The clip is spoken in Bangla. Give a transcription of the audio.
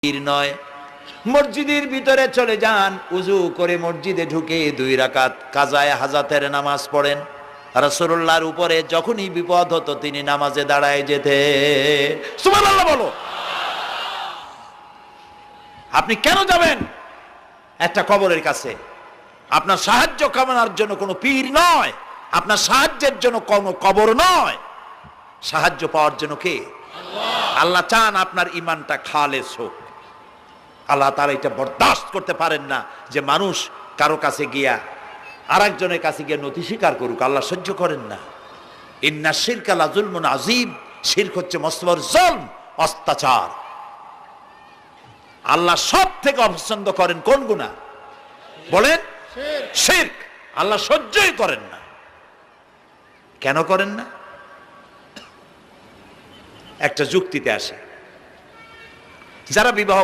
পীর নয়। মসজিদের ভিতরে চলে যান, উজু করে মসজিদে ঢুকে 2 রাকাত কাজায়ে হাজাতের নামাজ পড়েন। রাসূলুল্লাহর উপরে যখনই বিপদ হতো তিনি নামাজে দাঁড়ায় যেতেন। সুবহানাল্লাহ বলো। আপনি কেন যাবেন একটা কবরের কাছে? আপনার সাহায্য কামনার জন্য কোনো পীর নয়, আপনার সাহায্যের জন্য কোনো কবর নয়। সাহায্য পাওয়ার জন্য কে? আল্লাহ চান আপনার ঈমানটা খালেস হোক। আল্লাহ তাআলা এটা বরদাস্ত করতে পারেন না যে মানুষ কারো কাছে গিয়া আরেকজনের কাছে গিয়ে নথি স্বীকার করুক। আল্লাহ সহ্য করেন না। ইন্না শিরকা লাযুলমুন আযীম, শিরক হচ্ছে মস্ত বড় জুলম, অত্যাচার। আল্লাহ সব থেকে অপছন্দ করেন কোন গুনাহ? বলেন, শিরক। আল্লাহ সহ্যই করেন না। কেন করেন না? একটা যুক্তিতে আসে। যারা বিবাহ